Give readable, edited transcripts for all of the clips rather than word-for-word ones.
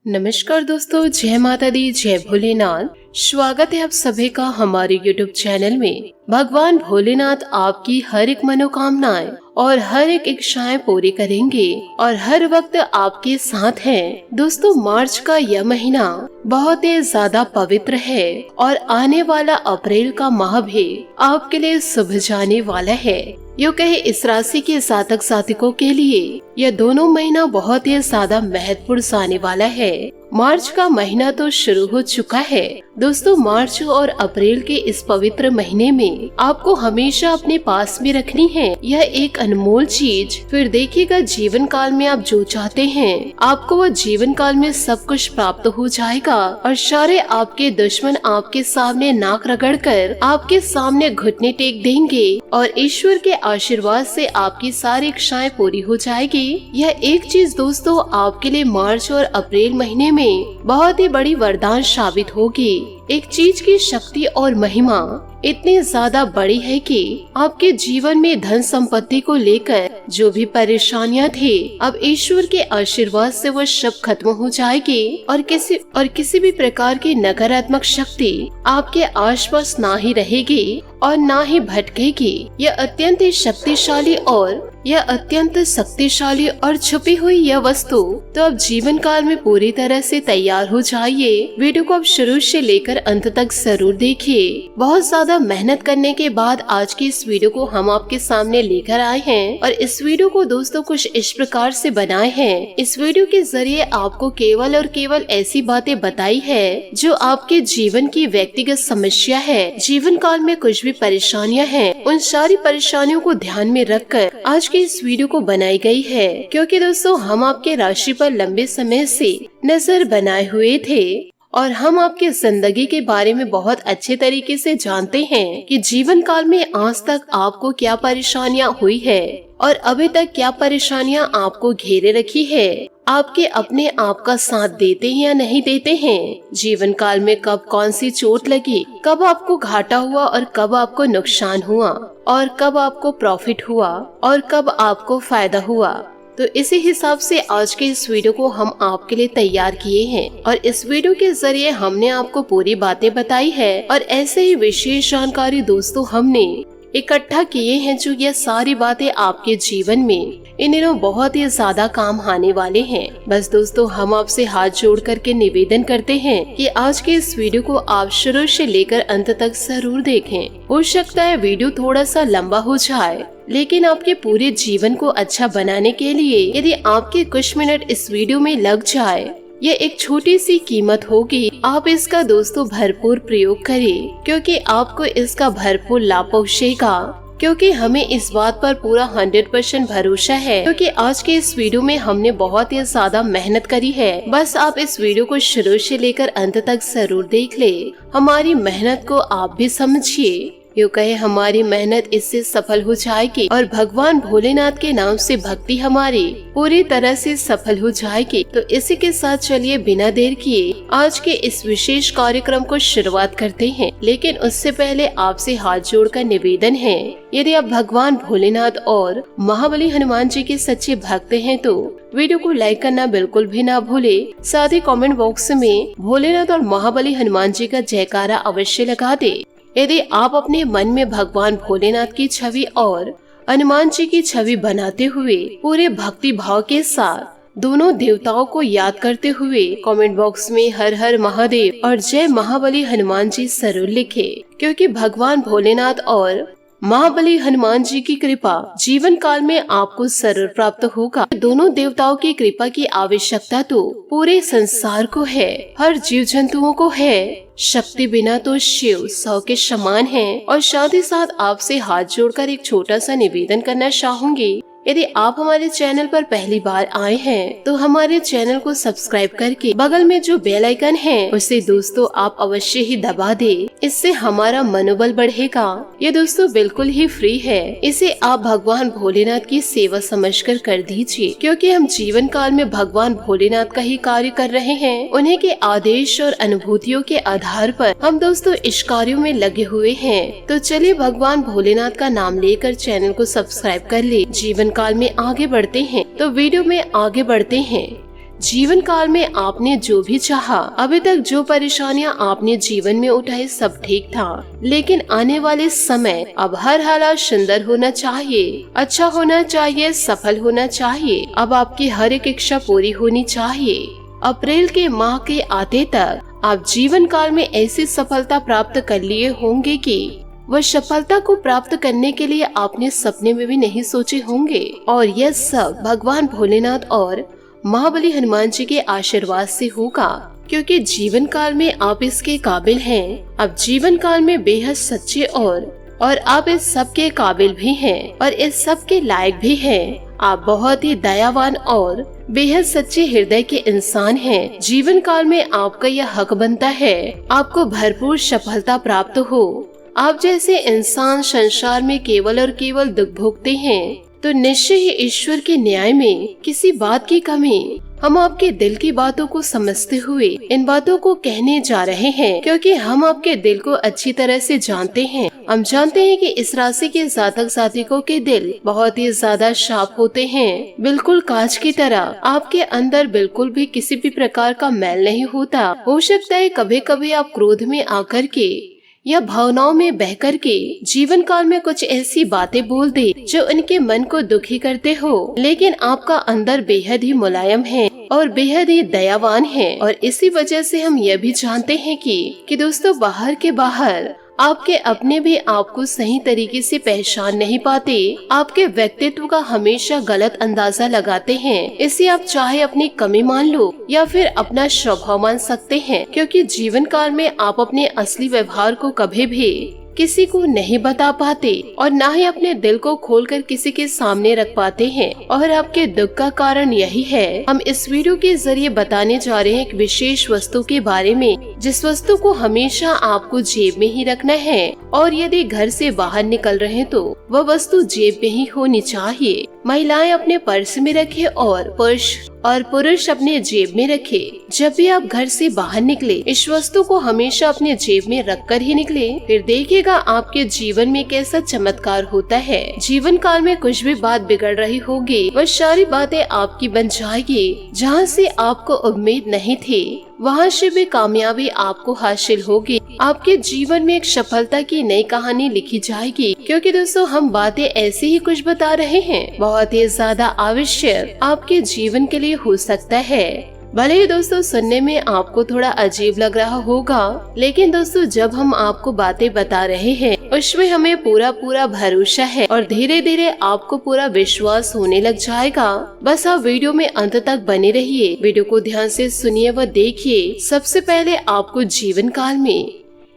नमस्कार दोस्तों, जय माता दी, जय भोलेनाथ। स्वागत है आप सभी का हमारे YouTube चैनल में। भगवान भोलेनाथ आपकी हर एक मनोकामनाएं और हर एक इच्छाएं पूरी करेंगे और हर वक्त आपके साथ हैं। दोस्तों, मार्च का यह महीना बहुत ही ज्यादा पवित्र है और आने वाला अप्रैल का माह भी आपके लिए शुभ जाने वाला है। यूँ कहे इस राशि के जातक जातिकों के लिए यह दोनों महीना बहुत ही ज्यादा महत्वपूर्ण आने वाला है। मार्च का महीना तो शुरू हो चुका है। दोस्तों, मार्च और अप्रैल के इस पवित्र महीने में आपको हमेशा अपने पास में रखनी है यह एक अनमोल चीज। फिर देखिएगा, जीवन काल में आप जो चाहते हैं आपको वो जीवन काल में सब कुछ प्राप्त हो जाएगा और सारे आपके दुश्मन आपके सामने नाक रगड़ कर आपके सामने घुटने टेक देंगे और ईश्वर के आशीर्वाद से आपकी सारी इच्छाएं पूरी हो जाएगी। यह एक चीज दोस्तों आपके लिए मार्च और अप्रैल महीने में बहुत ही बड़ी वरदान साबित होगी। एक चीज की शक्ति और महिमा इतनी ज्यादा बड़ी है कि आपके जीवन में धन संपत्ति को लेकर जो भी परेशानियां थी, अब ईश्वर के आशीर्वाद से वो सब खत्म हो जाएगी और किसी भी प्रकार की नकारात्मक शक्ति आपके आसपास ना ही रहेगी और ना ही भटकेगी। यह अत्यंत शक्तिशाली और छुपी हुई यह वस्तु तो अब जीवन काल में पूरी तरह से तैयार हो जाइए। वीडियो को अब शुरू से लेकर अंत तक जरूर देखिए। बहुत ज्यादा मेहनत करने के बाद आज की इस वीडियो को हम आपके सामने लेकर आए हैं और इस वीडियो को दोस्तों कुछ इस प्रकार से बनाए हैं। इस वीडियो के जरिए आपको केवल और केवल ऐसी बातें बताई है जो आपके जीवन की व्यक्तिगत समस्या है। जीवन काल में कुछ भी परेशानियां हैं, उन सारी परेशानियों को ध्यान में रखकर आज की इस वीडियो को बनाई गई है, क्योंकि दोस्तों हम आपके राशि पर लंबे समय से नजर बनाए हुए थे और हम आपके जिंदगी के बारे में बहुत अच्छे तरीके से जानते हैं कि जीवन काल में आज तक आपको क्या परेशानियां हुई है और अभी तक क्या परेशानियां आपको घेरे रखी है। आपके अपने आप का साथ देते हैं या नहीं देते हैं। जीवन काल में कब कौन सी चोट लगी, कब आपको घाटा हुआ और कब आपको नुकसान हुआ और कब आपको प्रॉफिट हुआ और कब आपको फायदा हुआ। तो इसी हिसाब से आज के इस वीडियो को हम आपके लिए तैयार किए हैं और इस वीडियो के जरिए हमने आपको पूरी बातें बताई है और ऐसे ही विशेष जानकारी दोस्तों हमने इकट्ठा किए हैं जो ये सारी बातें आपके जीवन में इन दिनों बहुत ही ज्यादा काम आने वाले हैं। बस दोस्तों हम आपसे हाथ जोड़ करके निवेदन करते हैं कि आज के इस वीडियो को आप शुरू से लेकर अंत तक जरूर देखें। हो सकता है वीडियो थोड़ा सा लंबा हो जाए, लेकिन आपके पूरे जीवन को अच्छा बनाने के लिए यदि आपके कुछ मिनट इस वीडियो में लग जाए, ये एक छोटी सी कीमत होगी। आप इसका दोस्तों भरपूर प्रयोग करें, क्योंकि आपको इसका भरपूर लाभ पहुँचेगा। क्योंकि हमें इस बात पर पूरा 100% भरोसा है, क्योंकि आज के इस वीडियो में हमने बहुत ही ज्यादा मेहनत करी है। बस आप इस वीडियो को शुरू से लेकर अंत तक जरूर देख ले। हमारी मेहनत को आप भी समझिए। यूँ कहे हमारी मेहनत इससे सफल हो जाएगी और भगवान भोलेनाथ के नाम से भक्ति हमारी पूरी तरह से सफल हो जाएगी। तो इसी के साथ चलिए बिना देर किए आज के इस विशेष कार्यक्रम को शुरुआत करते हैं। लेकिन उससे पहले आपसे हाथ जोड़कर निवेदन है, यदि आप भगवान भोलेनाथ और महाबली हनुमान जी के सच्चे भक्त हैं तो वीडियो को लाइक करना बिल्कुल भी ना भूले। साथ ही कमेंट बॉक्स में भोलेनाथ और महाबली हनुमान जी का जयकारा अवश्य लगा दे। यदि आप अपने मन में भगवान भोलेनाथ की छवि और हनुमान जी की छवि बनाते हुए पूरे भक्ति भाव के साथ दोनों देवताओं को याद करते हुए कमेंट बॉक्स में हर हर महादेव और जय महाबली हनुमान जी जरूर लिखे, क्योंकि भगवान भोलेनाथ और महाबली हनुमान जी की कृपा जीवन काल में आपको जरूर प्राप्त होगा। दोनों देवताओं की कृपा की आवश्यकता तो पूरे संसार को है, हर जीव जंतुओं को है। शक्ति बिना तो शिव 100 के समान है। और साथ ही साथ आपसे हाथ जोड़कर एक छोटा सा निवेदन करना चाहूंगी, यदि आप हमारे चैनल पर पहली बार आए हैं तो हमारे चैनल को सब्सक्राइब करके बगल में जो बेल आइकन है उसे दोस्तों आप अवश्य ही दबा दे। इससे हमारा मनोबल बढ़ेगा। ये दोस्तों बिल्कुल ही फ्री है। इसे आप भगवान भोलेनाथ की सेवा समझकर कर दीजिए, क्योंकि हम जीवन काल में भगवान भोलेनाथ का ही कार्य कर रहे हैं। उन्हीं के आदेश और अनुभूतियों के आधार पर हम दोस्तों इस कार्यों में लगे हुए हैं। तो चलिए भगवान भोलेनाथ का नाम लेकर चैनल को सब्सक्राइब कर ले। जीवन काल में आगे बढ़ते हैं। तो वीडियो में आगे बढ़ते हैं। जीवन काल में आपने जो भी चाहा, अभी तक जो परेशानियां आपने जीवन में उठाई सब ठीक था, लेकिन आने वाले समय अब हर हालात सुंदर होना चाहिए, अच्छा होना चाहिए, सफल होना चाहिए। अब आपकी हर एक इच्छा पूरी होनी चाहिए। अप्रैल के माह के आते तक आप जीवन काल में ऐसी सफलता प्राप्त कर लिए होंगे कि वह सफलता को प्राप्त करने के लिए आपने सपने में भी नहीं सोचे होंगे। और यह सब भगवान भोलेनाथ और महाबली हनुमान जी के आशीर्वाद से होगा, क्योंकि जीवन काल में आप इसके काबिल हैं। अब जीवन काल में बेहद सच्चे और आप इस सब के काबिल भी हैं और इस सब के लायक भी हैं। आप बहुत ही दयावान और बेहद सच्चे हृदय के इंसान हैं। जीवन काल में आपका यह हक बनता है आपको भरपूर सफलता प्राप्त हो। आप जैसे इंसान संसार में केवल और केवल दुख भोगते हैं, तो निश्चय ही ईश्वर के न्याय में किसी बात की कमी। हम आपके दिल की बातों को समझते हुए इन बातों को कहने जा रहे हैं, क्योंकि हम आपके दिल को अच्छी तरह से जानते हैं। हम जानते हैं कि इस राशि के जातक जातिकों के दिल बहुत ही ज्यादा शार्प होते हैं, बिल्कुल कांच की तरह। आपके अंदर बिल्कुल भी किसी भी प्रकार का मैल नहीं होता। हो सकता है कभी कभी आप क्रोध में आकर के या भावनाओं में बहकर के जीवन काल में कुछ ऐसी बातें बोल दे जो उनके मन को दुखी करते हो, लेकिन आपका अंदर बेहद ही मुलायम है और बेहद ही दयावान है। और इसी वजह से हम यह भी जानते हैं कि दोस्तों बाहर के बाहर आपके अपने भी आपको सही तरीके से पहचान नहीं पाते, आपके व्यक्तित्व का हमेशा गलत अंदाजा लगाते हैं। इसे आप चाहे अपनी कमी मान लो या फिर अपना स्वभाव मान सकते हैं, क्योंकि जीवन काल में आप अपने असली व्यवहार को कभी भी किसी को नहीं बता पाते और न ही अपने दिल को खोलकर किसी के सामने रख पाते हैं। और आपके दुख का कारण यही है। हम इस वीडियो के जरिए बताने जा रहे हैं एक विशेष वस्तु के बारे में, जिस वस्तु को हमेशा आपको जेब में ही रखना है और यदि घर से बाहर निकल रहे हैं तो वह वस्तु जेब में ही होनी चाहिए। महिलाएं अपने पर्स में रखे और पुरुष अपने जेब में रखे। जब भी आप घर से बाहर निकले इस वस्तु को हमेशा अपने जेब में रखकर ही निकले, फिर देखिएगा आपके जीवन में कैसा चमत्कार होता है। जीवन काल में कुछ भी बात बिगड़ रही होगी वह सारी बातें आपकी बन जाएगी। जहाँ से आपको उम्मीद नहीं थी वहाँ से भी कामयाबी आपको हासिल होगी। आपके जीवन में एक सफलता की नई कहानी लिखी जाएगी, क्योंकि दोस्तों हम बातें ऐसे ही कुछ बता रहे हैं बहुत ही ज्यादा आवश्यक आपके जीवन के लिए हो सकता है। भले ही दोस्तों सुनने में आपको थोड़ा अजीब लग रहा होगा, लेकिन दोस्तों जब हम आपको बातें बता रहे हैं उसमें हमें पूरा भरोसा है और धीरे धीरे आपको पूरा विश्वास होने लग जाएगा। बस आप वीडियो में अंत तक बने रहिए, वीडियो को ध्यान से सुनिए व देखिए। सबसे पहले आपको जीवन काल में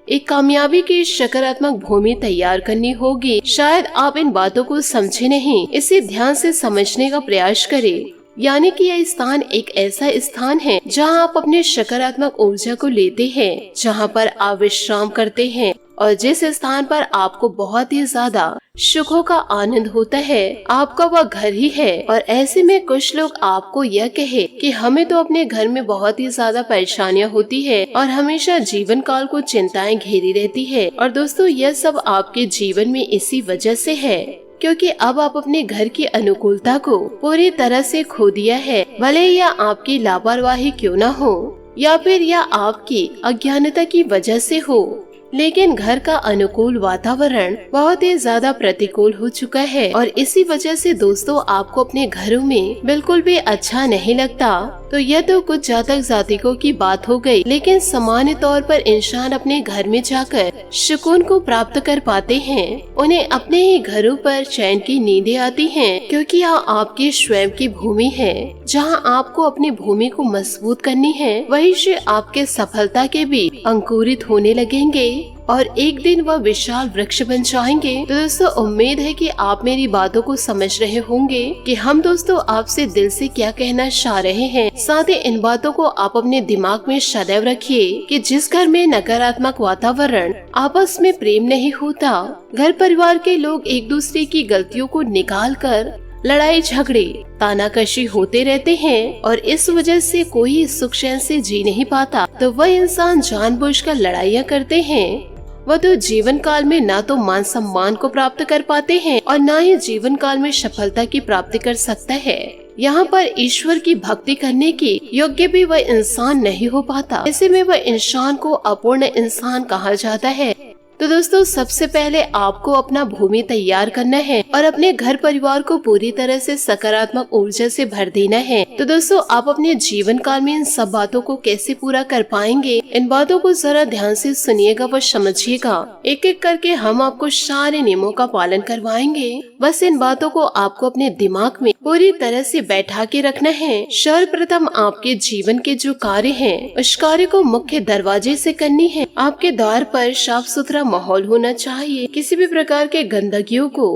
एक कामयाबी की सकारात्मक भूमि तैयार करनी होगी। शायद आप इन बातों को समझे नहीं, इसे ध्यान से समझने का प्रयास करें। यानी कि यह स्थान एक ऐसा स्थान है जहां आप अपने सकारात्मक ऊर्जा को लेते हैं, जहां पर आप विश्राम करते हैं और जिस स्थान पर आपको बहुत ही ज्यादा सुखों का आनंद होता है, आपका वह घर ही है। और ऐसे में कुछ लोग आपको यह कहे कि हमें तो अपने घर में बहुत ही ज्यादा परेशानियां होती है और हमेशा जीवन काल को चिंताएं घेरी रहती है। और दोस्तों यह सब आपके जीवन में इसी वजह से है, क्योंकि अब आप अपने घर की अनुकूलता को पूरी तरह से खो दिया है। भले यह आपकी लापरवाही क्यों न हो या फिर यह आपकी अज्ञानता की वजह से हो, लेकिन घर का अनुकूल वातावरण बहुत ही ज्यादा प्रतिकूल हो चुका है और इसी वजह से दोस्तों आपको अपने घरों में बिल्कुल भी अच्छा नहीं लगता। तो यह तो कुछ जातक जातिकों की बात हो गई, लेकिन सामान्य तौर पर इंसान अपने घर में जाकर सुकून को प्राप्त कर पाते हैं। उन्हें अपने ही घरों पर चैन की नींदें आती हैं, क्योंकि यह आपकी स्वयं की भूमि है जहां आपको अपनी भूमि को मजबूत करनी है। वहीं से आपके सफलता के भी अंकुरित होने लगेंगे और एक दिन वह विशाल वृक्ष बन जाएंगे। तो दोस्तों उम्मीद है कि आप मेरी बातों को समझ रहे होंगे कि हम दोस्तों आपसे दिल से क्या कहना चाह रहे हैं। साथ ही इन बातों को आप अपने दिमाग में सदैव रखिए कि जिस घर में नकारात्मक वातावरण, आपस में प्रेम नहीं होता, घर परिवार के लोग एक दूसरे की गलतियों को निकाल कर लड़ाई झगड़े तानाकशी होते रहते हैं और इस वजह से कोई सुख चैन से जी नहीं पाता, तो वह इंसान जानबूझकर लड़ाइयाँ करते हैं। वह तो जीवन काल में ना तो मान सम्मान को प्राप्त कर पाते हैं और ना ही जीवन काल में सफलता की प्राप्ति कर सकता है। यहाँ पर ईश्वर की भक्ति करने के योग्य भी वह इंसान नहीं हो पाता। ऐसे में वह इंसान को अपूर्ण इंसान कहा जाता है। तो दोस्तों सबसे पहले आपको अपना भूमि तैयार करना है और अपने घर परिवार को पूरी तरह से सकारात्मक ऊर्जा से भर देना है। तो दोस्तों आप अपने जीवन काल में इन सब बातों को कैसे पूरा कर पाएंगे, इन बातों को जरा ध्यान से सुनिएगा व समझिएगा। एक एक करके हम आपको सारे नियमों का पालन करवाएंगे। बस इन बातों को आपको अपने दिमाग में पूरी तरह से बैठा के रखना है। सर्वप्रथम आपके जीवन के जो कार्य हैं, उस कार्य को मुख्य दरवाजे से करनी है। आपके द्वार पर साफ सुथरा माहौल होना चाहिए। किसी भी प्रकार के गंदगियों को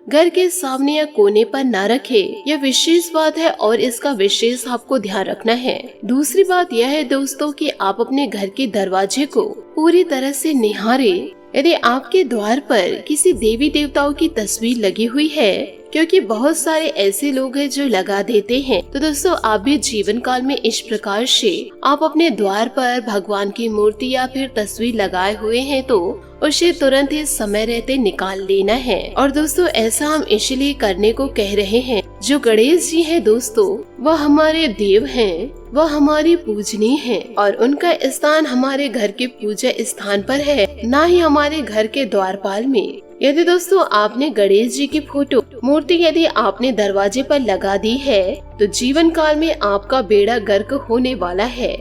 घर के सामने या कोने पर न रखे। यह विशेष बात है और इसका विशेष आपको ध्यान रखना है। दूसरी बात यह है दोस्तों कि आप अपने घर के दरवाजे को पूरी तरह से निहारे। यदि आपके द्वार पर किसी देवी देवताओं की तस्वीर लगी हुई है, क्योंकि बहुत सारे ऐसे लोग हैं जो लगा देते हैं, तो दोस्तों आप भी जीवन काल में इस प्रकार से आप अपने द्वार पर भगवान की मूर्ति या फिर तस्वीर लगाए हुए हैं तो उसे तुरंत ही समय रहते निकाल लेना है। और दोस्तों ऐसा हम इसलिए करने को कह रहे हैं, जो गणेश जी हैं दोस्तों वह हमारे देव हैं, वह हमारी पूजनीय हैं और उनका स्थान हमारे घर के पूजा स्थान पर है, न ही हमारे घर के द्वारपाल में। यदि दोस्तों आपने गणेश जी की फोटो मूर्ति यदि आपने दरवाजे पर लगा दी है तो जीवन काल में आपका बेड़ा गर्क होने वाला है।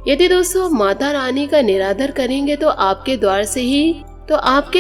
यदि दोस्तों माता रानी का निरादर करेंगे तो आपके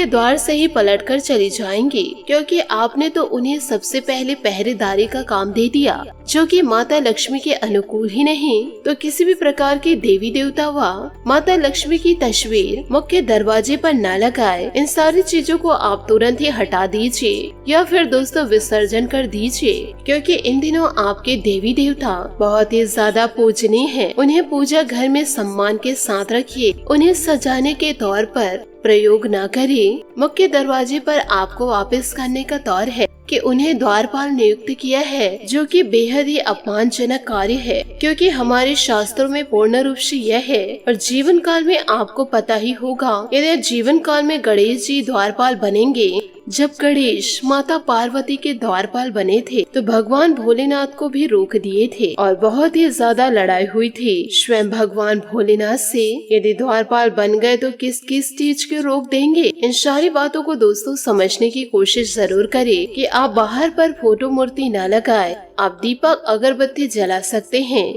द्वार से ही पलटकर चली जाएंगी, क्योंकि आपने तो उन्हें सबसे पहले पहरेदारी का काम दे दिया, जो कि माता लक्ष्मी के अनुकूल ही नहीं। तो किसी भी प्रकार के देवी देवता व माता लक्ष्मी की तस्वीर मुख्य दरवाजे पर न लगाए। इन सारी चीजों को आप तुरंत ही हटा दीजिए या फिर दोस्तों विसर्जन कर दीजिए, क्योंकि इन दिनों आपके देवी देवता बहुत ही ज्यादा पूजनीय हैं। उन्हें पूजा घर में सम्मान के साथ रखिए, उन्हें सजाने के तौर पर प्रयोग न करें। मुख्य दरवाजे पर आपको वापस करने का तौर है कि उन्हें द्वारपाल नियुक्त किया है, जो कि बेहद ही अपमानजनक कार्य है, क्योंकि हमारे शास्त्रों में पूर्ण रूप से यह है। और जीवन काल में आपको पता ही होगा, यदि जीवन काल में गणेश जी द्वारपाल बनेंगे, जब गणेश माता पार्वती के द्वारपाल बने थे तो भगवान भोलेनाथ को भी रोक दिए थे और बहुत ही ज्यादा लड़ाई हुई थी स्वयं भगवान भोलेनाथ से। यदि द्वारपाल बन गए तो किस किस चीज के रोक देंगे। इन सारी बातों को दोस्तों समझने की कोशिश जरूर करें कि आप बाहर पर फोटो मूर्ति न लगाए। आप दीपक अगरबत्ती जला सकते हैं,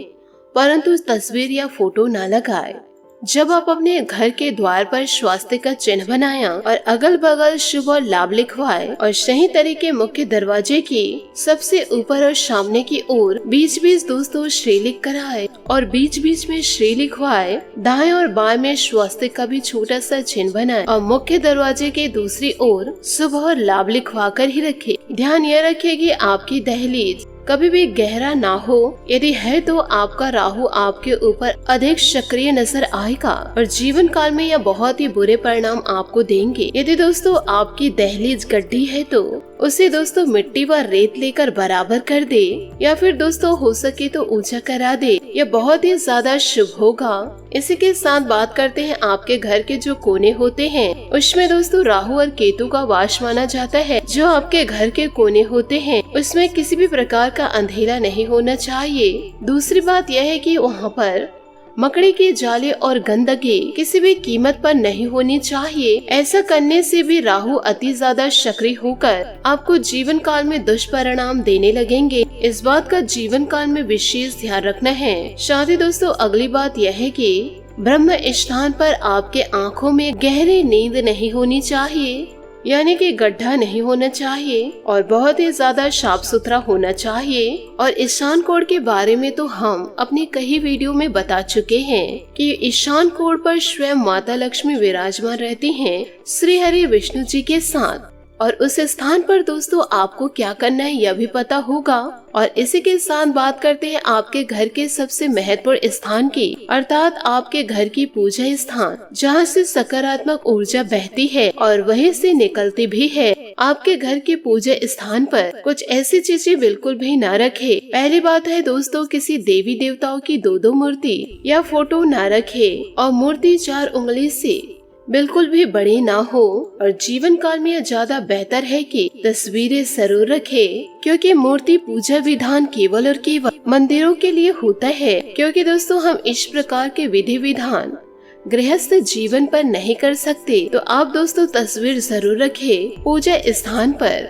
परंतु तस्वीर या फोटो न लगाए। जब आप अपने घर के द्वार पर स्वास्तिक का चिन्ह बनाया और अगल बगल शुभ और लाभ लिखवाए और सही तरीके मुख्य दरवाजे की सबसे ऊपर और सामने की ओर बीच बीच दोस्तों श्री लिख कर आए और बीच बीच में श्री लिखवाए। दाएं और बाएं में स्वास्तिक का भी छोटा सा चिन्ह बनाए और मुख्य दरवाजे के दूसरी ओर शुभ और लाभ लिखवा कर ही रखे। ध्यान यह रखिए कि आपकी दहलीज कभी भी गहरा ना हो। यदि है तो आपका राहु आपके ऊपर अधिक सक्रिय नजर आएगा और जीवन काल में यह बहुत ही बुरे परिणाम आपको देंगे। यदि दोस्तों आपकी दहलीज गड्ढी है तो उसे दोस्तों मिट्टी व रेत लेकर बराबर कर दे या फिर दोस्तों हो सके तो ऊंचा करा दे। यह बहुत ही ज्यादा शुभ होगा। इसी के साथ बात करते हैं आपके घर के जो कोने होते हैं, उसमें दोस्तों राहु और केतु का वास माना जाता है। जो आपके घर के कोने होते हैं उसमें किसी भी प्रकार का अंधेरा नहीं होना चाहिए। दूसरी बात यह है कि वहाँ पर मकड़ी के जाले और गंदगी किसी भी कीमत पर नहीं होनी चाहिए। ऐसा करने से भी राहु अति ज्यादा सक्रिय होकर आपको जीवन काल में दुष्परिणाम देने लगेंगे। इस बात का जीवन काल में विशेष ध्यान रखना है। साथ ही दोस्तों अगली बात यह है कि ब्रह्म स्थान पर आपके आँखों में गहरी नींद नहीं होनी चाहिए, यानी कि गड्ढा नहीं होना चाहिए और बहुत ही ज्यादा साफ सुथरा होना चाहिए। और ईशान कोण के बारे में तो हम अपनी कई वीडियो में बता चुके हैं कि ईशान कोण पर स्वयं माता लक्ष्मी विराजमान रहती हैं श्री हरि विष्णु जी के साथ। और उस स्थान पर दोस्तों आपको क्या करना है यह भी पता होगा। और इसी के साथ बात करते हैं आपके घर के सबसे महत्वपूर्ण स्थान की, अर्थात आपके घर की पूजा स्थान, जहां से सकारात्मक ऊर्जा बहती है और वहीं से निकलती भी है। आपके घर के पूजा स्थान पर कुछ ऐसी चीजें बिल्कुल भी न रखे। पहली बात है दोस्तों किसी देवी देवताओं की दो मूर्ति या फोटो न रखे और मूर्ति 4 उंगली से बिल्कुल भी बड़ी ना हो, और जीवन काल में यह ज्यादा बेहतर है कि तस्वीरें जरूर रखें, क्योंकि मूर्ति पूजा विधान केवल और केवल मंदिरों के लिए होता है। क्योंकि दोस्तों हम इस प्रकार के विधि विधान गृहस्थ जीवन पर नहीं कर सकते, तो आप दोस्तों तस्वीर जरूर रखें पूजा स्थान पर।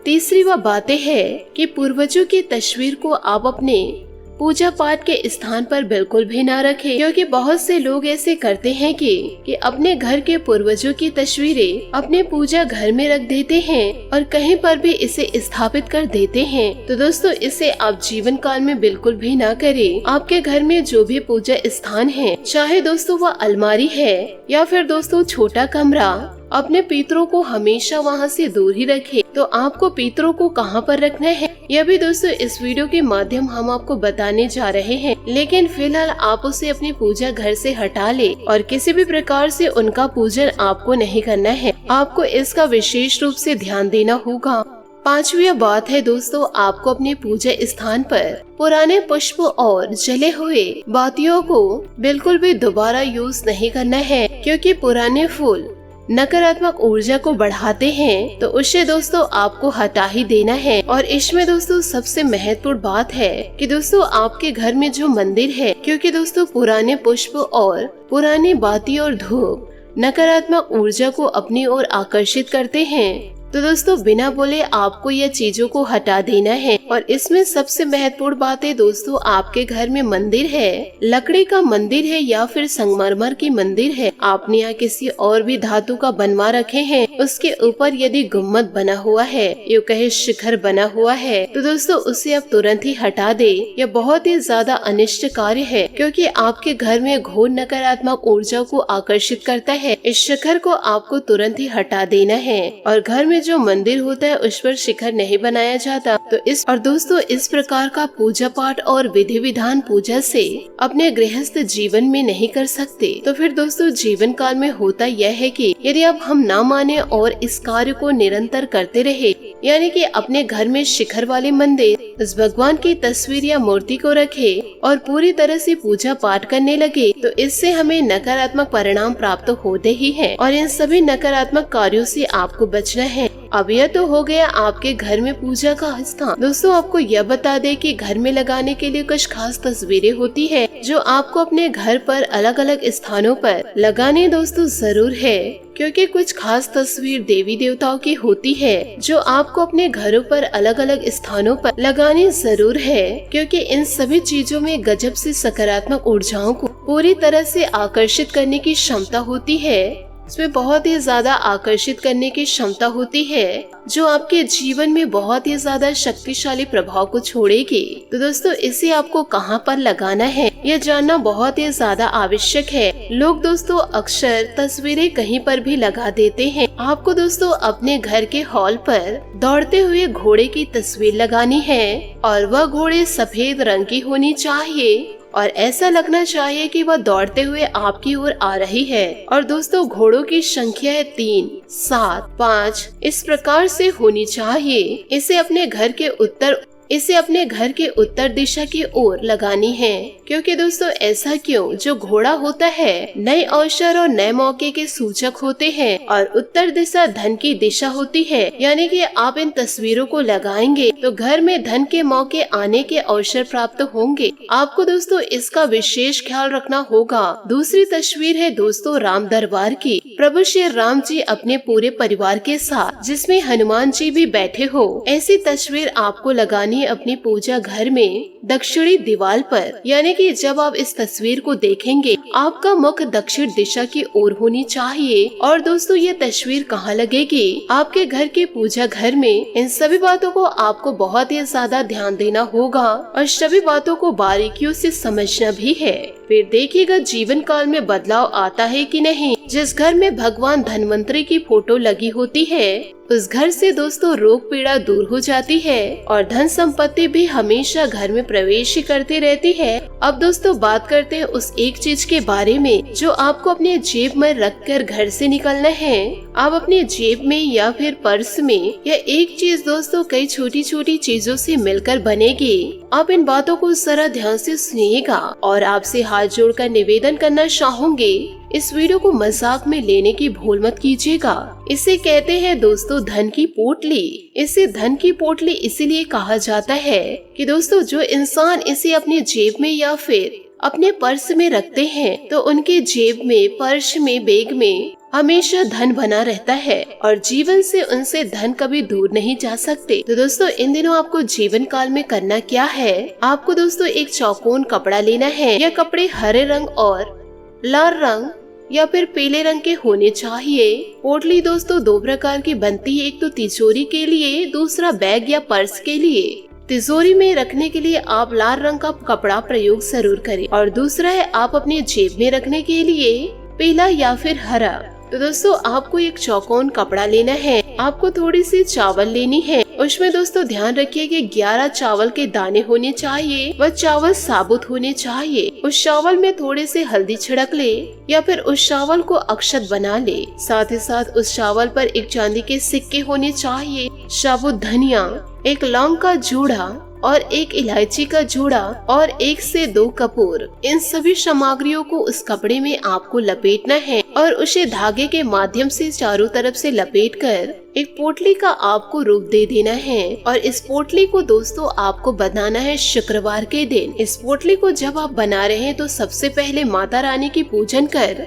तीसरी वह बातें है कि पूर्वजों की तस्वीर को आप अपने पूजा पाठ के स्थान पर बिल्कुल भी ना रखें, क्योंकि बहुत से लोग ऐसे करते हैं कि अपने घर के पूर्वजों की तस्वीरें अपने पूजा घर में रख देते हैं और कहीं पर भी इसे स्थापित कर देते हैं। तो दोस्तों इसे आप जीवन काल में बिल्कुल भी ना करें। आपके घर में जो भी पूजा स्थान है, चाहे दोस्तों वह अलमारी है या फिर दोस्तों छोटा कमरा, अपने पितरों को हमेशा वहाँ से दूर ही रखें। तो आपको पितरों को कहाँ पर रखना है, यह भी दोस्तों इस वीडियो के माध्यम हम आपको बताने जा रहे हैं। लेकिन फिलहाल आप उसे अपनी पूजा घर से हटा ले और किसी भी प्रकार से उनका पूजन आपको नहीं करना है। आपको इसका विशेष रूप से ध्यान देना होगा। पांचवी बात है दोस्तों, आपको अपने पूजा स्थान पर पुराने पुष्प और जले हुए बातियों को बिल्कुल भी दोबारा यूज नहीं करना है, क्योंकि पुराने फूल नकारात्मक ऊर्जा को बढ़ाते हैं। तो उसे दोस्तों आपको हटा ही देना है। और इसमें दोस्तों सबसे महत्वपूर्ण बात है कि दोस्तों आपके घर में जो मंदिर है, क्योंकि दोस्तों पुराने पुष्प और पुरानी बाती और धूप नकारात्मक ऊर्जा को अपनी ओर आकर्षित करते हैं। तो दोस्तों बिना बोले आपको यह चीजों को हटा देना है। और इसमें सबसे महत्वपूर्ण बात है दोस्तों, आपके घर में मंदिर है, लकड़ी का मंदिर है या फिर संगमरमर की मंदिर है, आपने यहाँ किसी और भी धातु का बनवा रखे हैं, उसके ऊपर यदि गुम्मद बना हुआ है, यो कहे शिखर बना हुआ है, तो दोस्तों उसे आप तुरंत ही हटा दे। यह बहुत ही ज्यादा अनिष्ट कार्य है, क्योंकि आपके घर में घोर नकारात्मक ऊर्जा को आकर्षित करता है। इस शिखर को आपको तुरंत ही हटा देना है। और घर में जो मंदिर होता है उस पर शिखर नहीं बनाया जाता। तो दोस्तों इस प्रकार का पूजा पाठ और विधि विधान पूजा से अपने गृहस्थ जीवन में नहीं कर सकते। तो फिर दोस्तों जीवन काल में होता यह है कि यदि अब हम ना माने और इस कार्य को निरंतर करते रहे, यानी कि अपने घर में शिखर वाले मंदिर, उस भगवान की तस्वीर या मूर्ति को रखे और पूरी तरह से पूजा पाठ करने लगे, तो इससे हमें नकारात्मक परिणाम प्राप्त होते ही हैं। और इन सभी नकारात्मक कार्यों से आपको बचना है। अब यह तो हो गया आपके घर में पूजा का स्थान। दोस्तों आपको यह बता दे कि घर में लगाने के लिए कुछ खास तस्वीरें होती है, जो आपको अपने घर पर अलग अलग स्थानों पर लगाने दोस्तों जरूर है। क्योंकि कुछ खास तस्वीर देवी देवताओं की होती है, जो आपको अपने घरों पर अलग अलग स्थानों पर लगानी जरूर है। क्योंकि इन सभी चीजों में गजब से सकारात्मक ऊर्जाओं को पूरी तरह से आकर्षित करने की क्षमता होती है। इसमें बहुत ही ज्यादा आकर्षित करने की क्षमता होती है, जो आपके जीवन में बहुत ही ज्यादा शक्तिशाली प्रभाव को छोड़ेगी। तो दोस्तों इसे आपको कहाँ पर लगाना है, यह जानना बहुत ही ज्यादा आवश्यक है। लोग दोस्तों अक्सर तस्वीरें कहीं पर भी लगा देते हैं। आपको दोस्तों अपने घर के हॉल पर दौड़ते हुए घोड़े की तस्वीर लगानी है, और वह घोड़े सफेद रंग की होनी चाहिए और ऐसा लगना चाहिए कि वह दौड़ते हुए आपकी ओर आ रही है। और दोस्तों घोड़ों की संख्या है 3, 7, 5 इस प्रकार से होनी चाहिए। इसे अपने घर के उत्तर दिशा की ओर लगानी है। क्योंकि दोस्तों ऐसा क्यों, जो घोड़ा होता है नए अवसर और नए मौके के सूचक होते हैं, और उत्तर दिशा धन की दिशा होती है। यानी कि आप इन तस्वीरों को लगाएंगे तो घर में धन के मौके आने के अवसर प्राप्त होंगे। आपको दोस्तों इसका विशेष ख्याल रखना होगा। दूसरी तस्वीर है दोस्तों राम दरबार की। प्रभु श्री राम जी अपने पूरे परिवार के साथ, जिसमें हनुमान जी भी बैठे हो, ऐसी तस्वीर आपको लगानी अपनी पूजा घर में दक्षिणी दीवार पर। यानी कि जब आप इस तस्वीर को देखेंगे, आपका मुख दक्षिण दिशा की ओर होनी चाहिए। और दोस्तों ये तस्वीर कहाँ लगेगी, आपके घर के पूजा घर में। इन सभी बातों को आपको बहुत ही ज्यादा ध्यान देना होगा और सभी बातों को बारीकियों से समझना भी है। फिर देखिएगा जीवन काल में बदलाव आता है कि नहीं। जिस घर में भगवान धन्वंतरी की फोटो लगी होती है, उस घर से दोस्तों रोग पीड़ा दूर हो जाती है और धन संपत्ति भी हमेशा घर में प्रवेश ही करती रहती है। अब दोस्तों बात करते हैं उस एक चीज के बारे में, जो आपको अपने जेब में रखकर घर से निकलना है। आप अपने जेब में या फिर पर्स में, यह एक चीज दोस्तों कई छोटी छोटी चीजों से मिलकर बनेगी। आप इन बातों को जरा ध्यान से सुनिएगा और आपसे हाथ जोड़कर निवेदन करना चाहूंगी इस वीडियो को मजाक में लेने की भूल मत कीजिएगा। इसे कहते हैं दोस्तों धन की पोटली। इसे धन की पोटली इसीलिए कहा जाता है कि दोस्तों जो इंसान इसे अपने जेब में या फिर अपने पर्स में रखते हैं तो उनके जेब में, पर्स में, बैग में हमेशा धन बना रहता है और जीवन से उनसे धन कभी दूर नहीं जा सकते। तो दोस्तों इन दिनों आपको जीवन काल में करना क्या है, आपको दोस्तों एक चौकोन कपड़ा लेना है। यह कपड़े हरे रंग और लाल रंग या फिर पीले रंग के होने चाहिए। पोटली दोस्तों दो प्रकार की बनती है, एक तो तिजोरी के लिए, दूसरा बैग या पर्स के लिए। तिजोरी में रखने के लिए आप लाल रंग का कपड़ा प्रयोग जरूर करें और दूसरा है आप अपने जेब में रखने के लिए पीला या फिर हरा। तो दोस्तों आपको एक चौकोन कपड़ा लेना है, आपको थोड़ी सी चावल लेनी है। उसमें दोस्तों ध्यान रखिए कि 11 चावल के दाने होने चाहिए, वह चावल साबुत होने चाहिए। उस चावल में थोड़े से हल्दी छिड़क ले या फिर उस चावल को अक्षत बना ले। साथ ही साथ उस चावल पर एक चांदी के सिक्के होने चाहिए, साबुत धनिया, एक लौंग का जूड़ा और एक इलायची का जूड़ा और 1 से 2 कपूर। इन सभी सामग्रियों को उस कपड़े में आपको लपेटना है और उसे धागे के माध्यम से चारों तरफ से लपेटकर एक पोटली का आपको रूप दे देना है। और इस पोटली को दोस्तों आपको बनाना है शुक्रवार के दिन। इस पोटली को जब आप बना रहे हैं तो सबसे पहले माता रानी की पूजन कर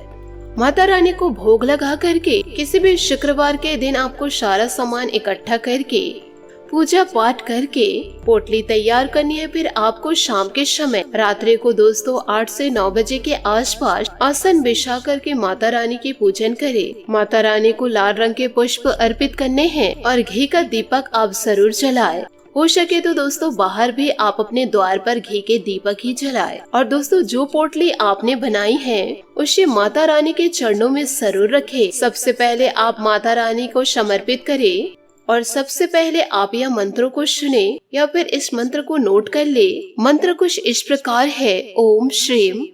माता रानी को भोग लगा करके किसी भी शुक्रवार के दिन आपको सारा सामान इकट्ठा करके पूजा पाठ करके पोटली तैयार करनी है। फिर आपको शाम के समय रात्रि को दोस्तों 8 से 9 बजे के आसपास आसन बिछा करके माता रानी की पूजन करें। माता रानी को लाल रंग के पुष्प अर्पित करने हैं और घी का दीपक आप जरूर जलाएं। हो सके तो दोस्तों बाहर भी आप अपने द्वार पर घी के दीपक ही जलाएं। और दोस्तों जो पोटली आपने बनाई है उसे माता रानी के चरणों में जरूर रखें। सबसे पहले आप माता रानी को समर्पित करें और सबसे पहले आप यह मंत्रों को सुने या फिर इस मंत्र को नोट कर ले। मंत्र कुछ इस प्रकार है, ओम श्रीम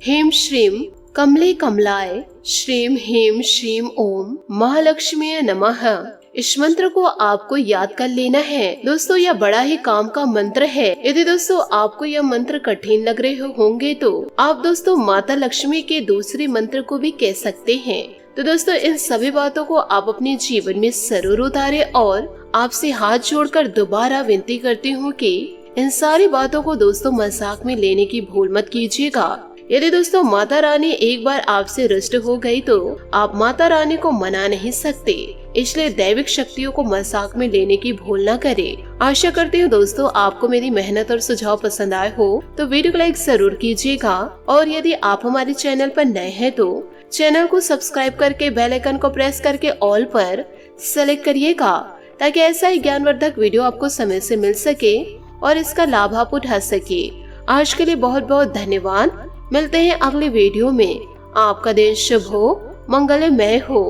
हेम श्रीम कमले कमलाय श्रीम हेम श्रीम ओम महालक्ष्मी नमः। इस मंत्र को आपको याद कर लेना है। दोस्तों यह बड़ा ही काम का मंत्र है। यदि दोस्तों आपको यह मंत्र कठिन लग रहे होंगे तो आप दोस्तों माता लक्ष्मी के दूसरे मंत्र को भी कह सकते हैं। तो दोस्तों इन सभी बातों को आप अपने जीवन में जरूर उतारें और आपसे हाथ जोड़कर दोबारा विनती करती हूँ कि इन सारी बातों को दोस्तों मजाक में लेने की भूल मत कीजिएगा। यदि दोस्तों माता रानी एक बार आपसे रुष्ट हो गई तो आप माता रानी को मना नहीं सकते, इसलिए दैविक शक्तियों को मजाक में लेने की भूल न करें। आशा करती हूँ दोस्तों आपको मेरी मेहनत और सुझाव पसंद आए हो तो वीडियो को लाइक जरूर कीजिएगा और यदि आप हमारे चैनल पर नए हैं तो चैनल को सब्सक्राइब करके बेल आइकन को प्रेस करके ऑल पर सेलेक्ट करिएगा ताकि ऐसा ही ज्ञानवर्धक वीडियो आपको समय से मिल सके और इसका लाभ आप उठा सके। आज के लिए बहुत बहुत धन्यवाद। मिलते हैं अगले वीडियो में। आपका दिन शुभ हो, मंगलमय हो।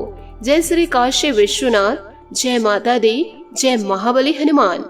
जय श्री काशी विश्वनाथ, जय माता दी, जय महाबली हनुमान।